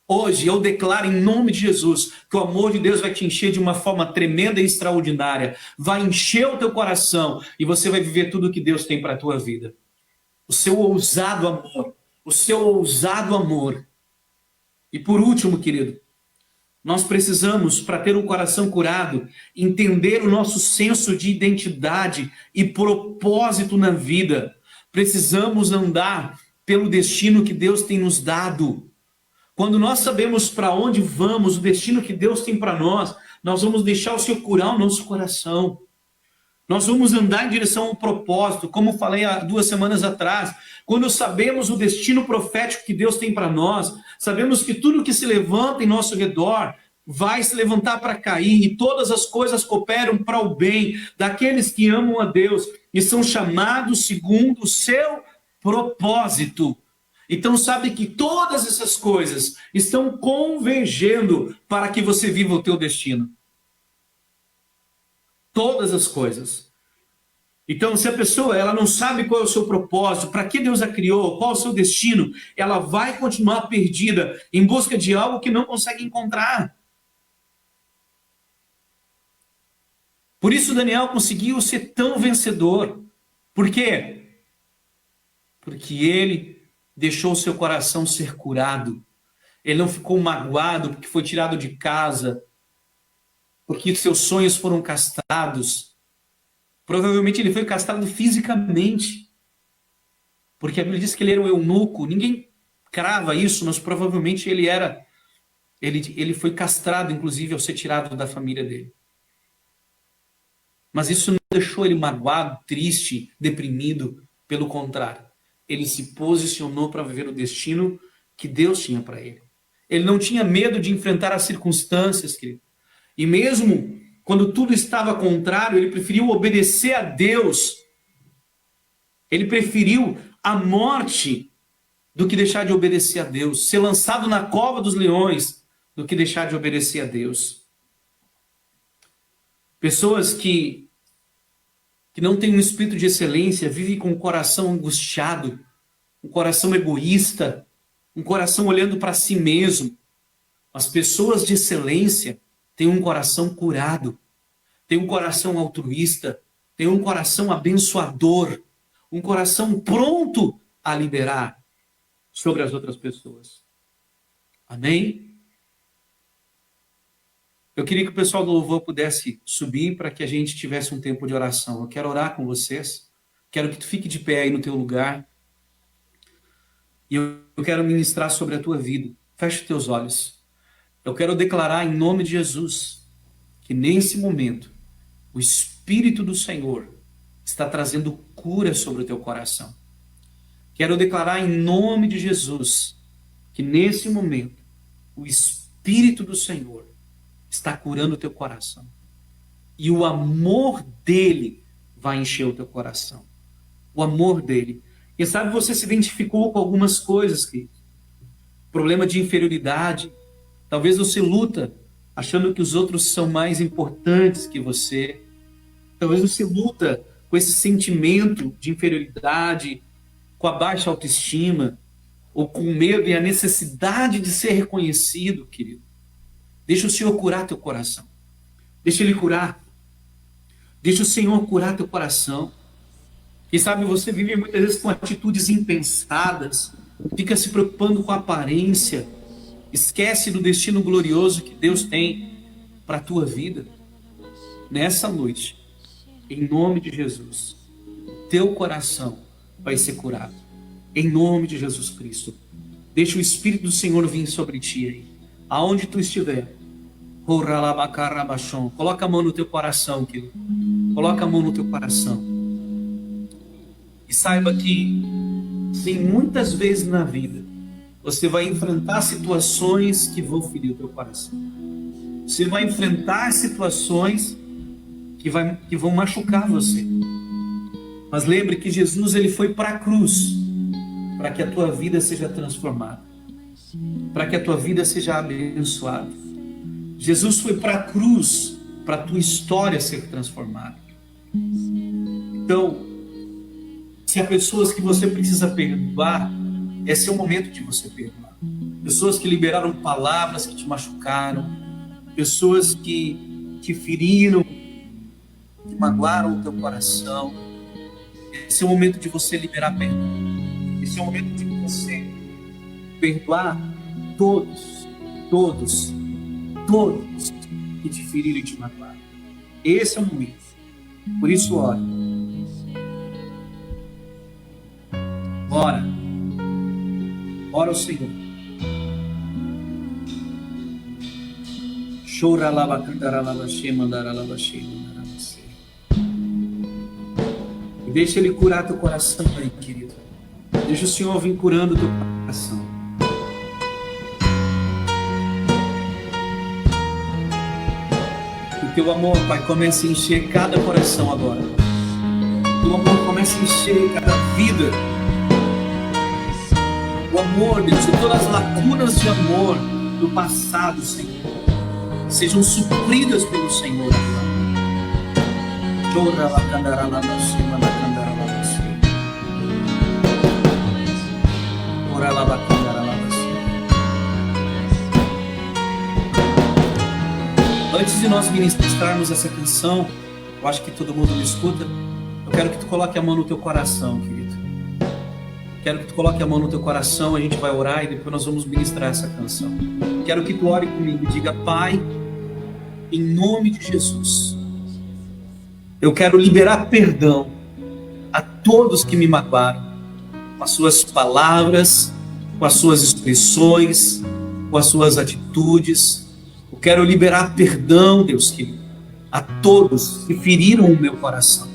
Hoje eu declaro em nome de Jesus que o amor de Deus vai te encher de uma forma tremenda e extraordinária. Vai encher o teu coração e você vai viver tudo o que Deus tem para a tua vida. O seu ousado amor. O seu ousado amor. E por último, querido, nós precisamos, para ter um coração curado, entender o nosso senso de identidade e propósito na vida. Precisamos andar pelo destino que Deus tem nos dado. Quando nós sabemos para onde vamos, o destino que Deus tem para nós vamos deixar o Senhor curar o nosso coração. Nós vamos andar em direção ao propósito, como falei há 2 semanas atrás. Quando sabemos o destino profético que Deus tem para nós, sabemos que tudo que se levanta em nosso redor vai se levantar para cair, e todas as coisas cooperam para o bem daqueles que amam a Deus e são chamados segundo o seu propósito. Então sabe que todas essas coisas estão convergendo para que você viva o teu destino. Todas as coisas. Então, se a pessoa ela não sabe qual é o seu propósito, para que Deus a criou, qual é o seu destino, ela vai continuar perdida em busca de algo que não consegue encontrar. Por isso Daniel conseguiu ser tão vencedor. Por quê? Porque ele deixou o seu coração ser curado. Ele não ficou magoado porque foi tirado de casa, porque seus sonhos foram castrados. Provavelmente ele foi castrado fisicamente, porque a Bíblia diz que ele era um eunuco. Ninguém crava isso, mas provavelmente ele foi castrado, inclusive, ao ser tirado da família dele. Mas isso não deixou ele magoado, triste, deprimido. Pelo contrário, ele se posicionou para viver o destino que Deus tinha para ele. Ele não tinha medo de enfrentar as circunstâncias, querido. E mesmo quando tudo estava contrário, ele preferiu obedecer a Deus. Ele preferiu a morte do que deixar de obedecer a Deus. Ser lançado na cova dos leões do que deixar de obedecer a Deus. Pessoas que não têm um espírito de excelência, vivem com o coração angustiado, um coração egoísta, um coração olhando para si mesmo. As pessoas de excelência têm um coração curado, têm um coração altruísta, têm um coração abençoador, um coração pronto a liberar sobre as outras pessoas. Amém? Eu queria que o pessoal do louvor pudesse subir para que a gente tivesse um tempo de oração. Eu quero orar com vocês. Quero que tu fique de pé aí no teu lugar. E eu quero ministrar sobre a tua vida. Feche os teus olhos. Eu quero declarar em nome de Jesus que nesse momento o Espírito do Senhor está trazendo cura sobre o teu coração. Quero declarar em nome de Jesus que nesse momento o Espírito do Senhor está curando o teu coração. E o amor dele vai encher o teu coração. O amor dele. E sabe, você se identificou com algumas coisas, querido. Problema de inferioridade. Talvez você luta achando que os outros são mais importantes que você. Talvez você luta com esse sentimento de inferioridade, com a baixa autoestima, ou com o medo e a necessidade de ser reconhecido, querido. Deixa o Senhor curar teu coração. Deixa Ele curar. Deixa o Senhor curar teu coração. Quem sabe você vive muitas vezes com atitudes impensadas, fica se preocupando com a aparência, esquece do destino glorioso que Deus tem para a tua vida. Nessa noite, em nome de Jesus, teu coração vai ser curado. Em nome de Jesus Cristo. Deixa o Espírito do Senhor vir sobre ti aí. Aonde tu estiver. Coloca a mão no teu coração, querido. Coloca a mão no teu coração. E saiba que, sim, muitas vezes na vida, você vai enfrentar situações que vão ferir o teu coração. Você vai enfrentar situações que vão machucar você. Mas lembre que Jesus ele foi para a cruz para que a tua vida seja transformada, para que a tua vida seja abençoada. Jesus foi para a cruz para a tua história ser transformada. Então, se há pessoas que você precisa perdoar, esse é o momento de você perdoar. Pessoas que liberaram palavras que te machucaram, pessoas que te feriram, que magoaram o teu coração. Esse é o momento de você liberar perdão. Esse é o momento de você perdoar todos que te feriram e te magoaram. Esse é o momento. Por isso, ora. Ora ao Senhor. Chora lava cantará lava che mandará lava che mandará você. E deixa Ele curar teu coração aí, querido. Deixa o Senhor vir curando teu coração. Que teu amor, Pai, comece a encher cada coração agora. Teu amor comece a encher cada vida. O amor, Deus, e todas as lacunas de amor do passado, Senhor, sejam supridas pelo Senhor Antes de nós ministrarmos essa canção, eu acho que todo mundo me escuta, eu quero que tu coloque a mão no teu coração, querido. Quero que tu coloque a mão no teu coração, a gente vai orar e depois nós vamos ministrar essa canção. Quero que tu ore comigo e diga: Pai, em nome de Jesus, eu quero liberar perdão a todos que me magoaram, com as suas palavras, com as suas expressões, com as suas atitudes. Eu quero liberar perdão, Deus querido, a todos que feriram o meu coração.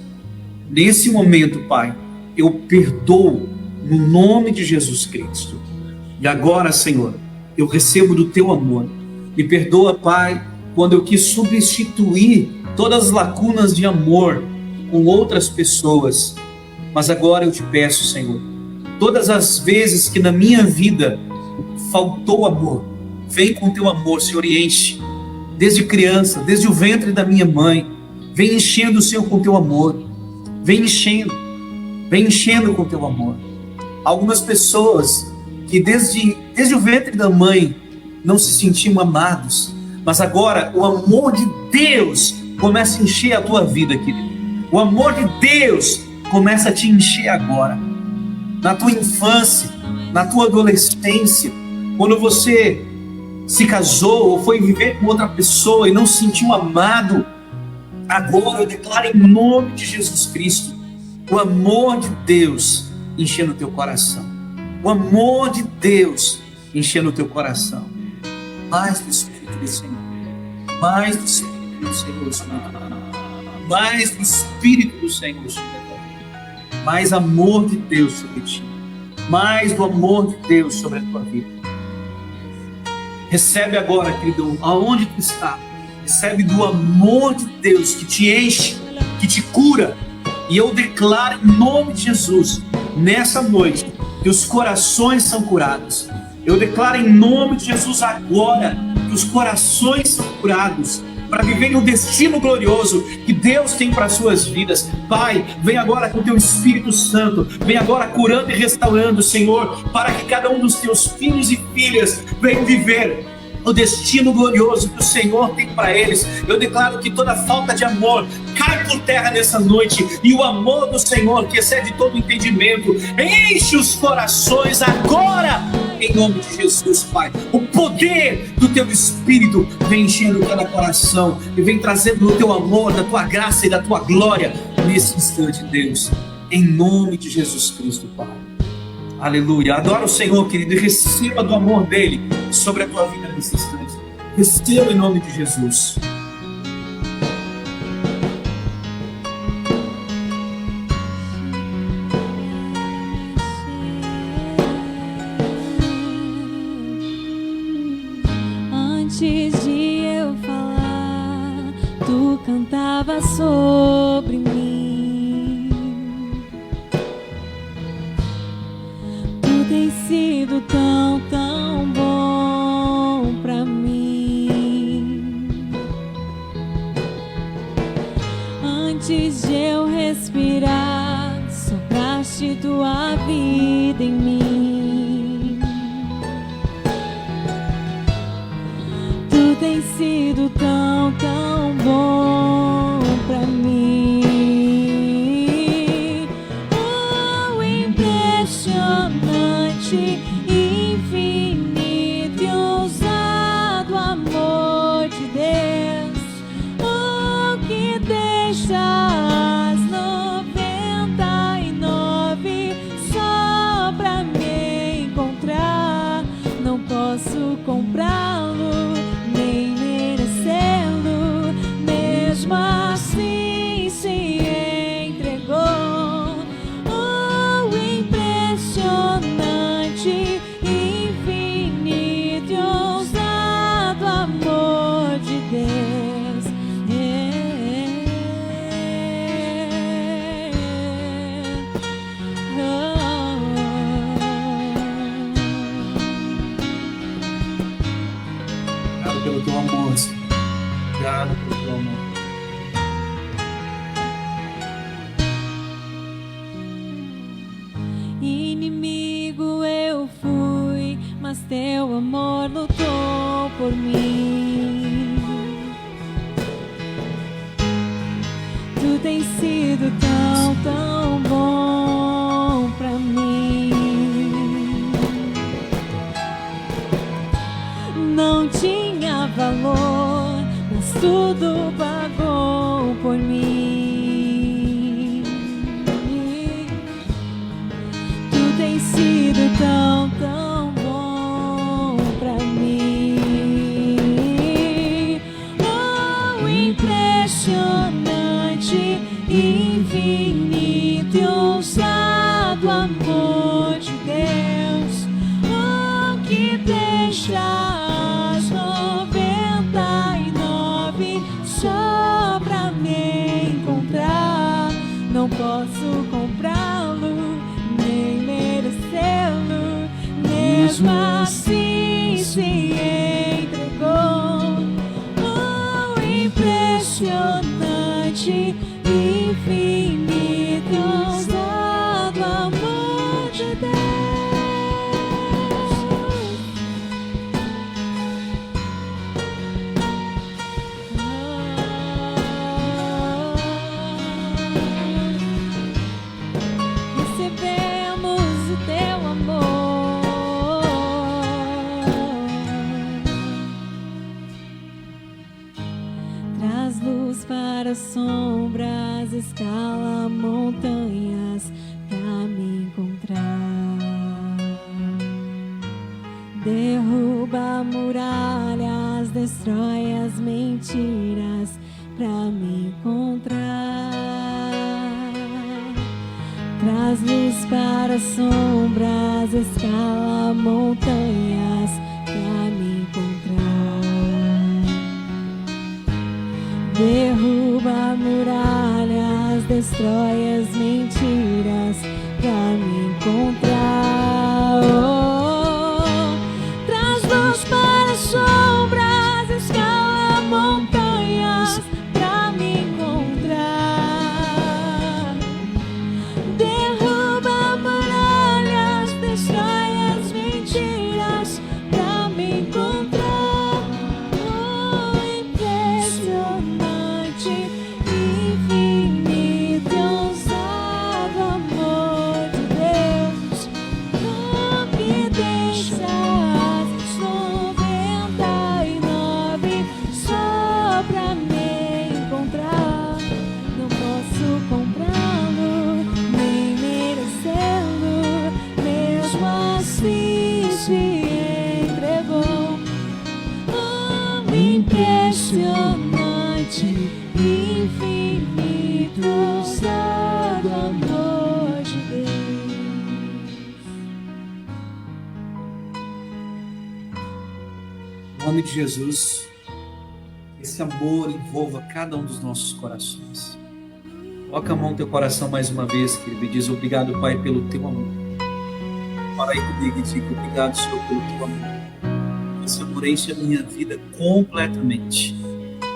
Nesse momento, Pai, eu perdoo no nome de Jesus Cristo. E agora, Senhor, eu recebo do teu amor. Me perdoa, Pai, quando eu quis substituir todas as lacunas de amor com outras pessoas. Mas agora eu te peço, Senhor, todas as vezes que na minha vida faltou amor, vem com teu amor, Senhor, e enche. Desde criança, desde o ventre da minha mãe, vem enchendo, Senhor, com teu amor. Vem enchendo com teu amor. Algumas pessoas que desde o ventre da mãe não se sentiam amados, mas agora o amor de Deus começa a encher a tua vida, querido. O amor de Deus começa a te encher agora. Na tua infância, na tua adolescência, quando você se casou ou foi viver com outra pessoa e não se sentiu amado, agora eu declaro em nome de Jesus Cristo o amor de Deus enchendo o teu coração. O amor de Deus enchendo o teu coração. Mais do Espírito do Senhor. Mais do Espírito do Senhor sobre a tua vida. Mais do Espírito do Senhor sobre a tua vida. Mais amor de Deus sobre ti. Mais do amor de Deus sobre a tua vida. Recebe agora, querido, aonde tu está. Recebe do amor de Deus que te enche, que te cura. E eu declaro em nome de Jesus, nessa noite, que os corações são curados. Eu declaro em nome de Jesus agora, que os corações são curados, para viverem o destino glorioso que Deus tem para as suas vidas. Pai, vem agora com o teu Espírito Santo, vem agora curando e restaurando, Senhor, para que cada um dos teus filhos e filhas venham viver o destino glorioso que o Senhor tem para eles. Eu declaro que toda falta de amor cai por terra nessa noite, e o amor do Senhor, que excede todo entendimento, enche os corações agora, em nome de Jesus, Pai. O poder do teu Espírito vem enchendo cada coração e vem trazendo o teu amor, da tua graça e da tua glória nesse instante, Deus, em nome de Jesus Cristo, Pai. Aleluia. Adora o Senhor, querido, e receba do amor dele sobre a tua vida nesse instante. Receba em nome de Jesus. Antes de eu falar, tu cantava sobre mim. Tu tens sido tão, tão bom pra mim. Antes de eu respirar, sopraste tua vida em mim. Tu tens sido tão, tão bom pra mim. Oh, impressionante, infinito e ousado amor de Deus. Oh, que deixa as 99 só pra me encontrar. Não posso comprá-lo, nem merecê-lo, mesmo assim se entregou. Oh, impressionante, infinito e ousado amor de Deus. Obrigado pelo teu amor, Senhor. Obrigado pelo teu amor. Inimigo eu fui, mas teu amor lutou por mim. Tu tens sido tão, tão bom pra mim. Não tinha valor, mas tudo pagou por mim. Tu tens sido tão, tão bom pra mim. Oh, impressionante, mesmo assim se entregou. Oh, impressionante, infinito, ousado amor de Deus. Recebemos o teu amor, traz luz para as sombras, escala montanhas pra me encontrar, derruba muralhas, destrói as mentiras pra me encontrar. Traz luz para as sombras, escala montanhas pra me encontrar. Derruba muralhas, destrói as mentiras pra me encontrar. Oh, traz luz para as sombras, escala montanhas pra me encontrar. Derruba muralhas, destrói as mentiras pra me encontrar. Oh, impressionante, infinito, ousado amor de Deus. Providências 99 só pra me encontrar. Não posso comprá-lo, nem merecê-lo, mesmo assim se entregou. Oh, impressionante, infinito, ousado amor de Deus. Em nome de Jesus, esse amor envolva cada um dos nossos corações. Coloca a mão no teu coração mais uma vez, querido, e diz: obrigado, Pai, pelo teu amor. Fala aí comigo e diga: obrigado, Senhor, pelo teu amor. Esse amor enche a minha vida completamente.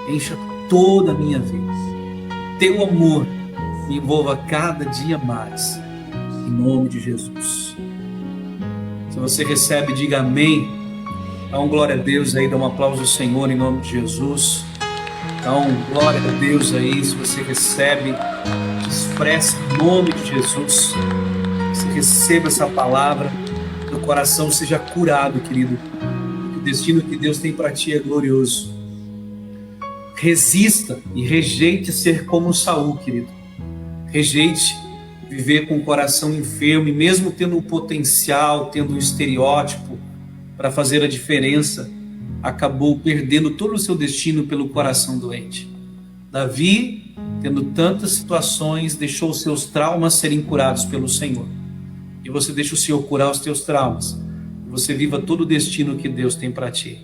Encha toda a minha vida. Teu amor me envolva cada dia mais. Em nome de Jesus. Se você recebe, diga amém. Dá um glória a Deus aí, dá um aplauso ao Senhor em nome de Jesus. Dá um glória a Deus aí, se você recebe, expressa em nome de Jesus. Você receba essa palavra, teu coração seja curado, querido. O destino que Deus tem para ti é glorioso. Resista e rejeite ser como Saul, querido. Rejeite viver com o coração enfermo, e mesmo tendo um potencial, tendo um estereótipo para fazer a diferença, acabou perdendo todo o seu destino pelo coração doente. Davi, tendo tantas situações, deixou os seus traumas serem curados pelo Senhor. E você deixa o Senhor curar os teus traumas. E você viva todo o destino que Deus tem para ti.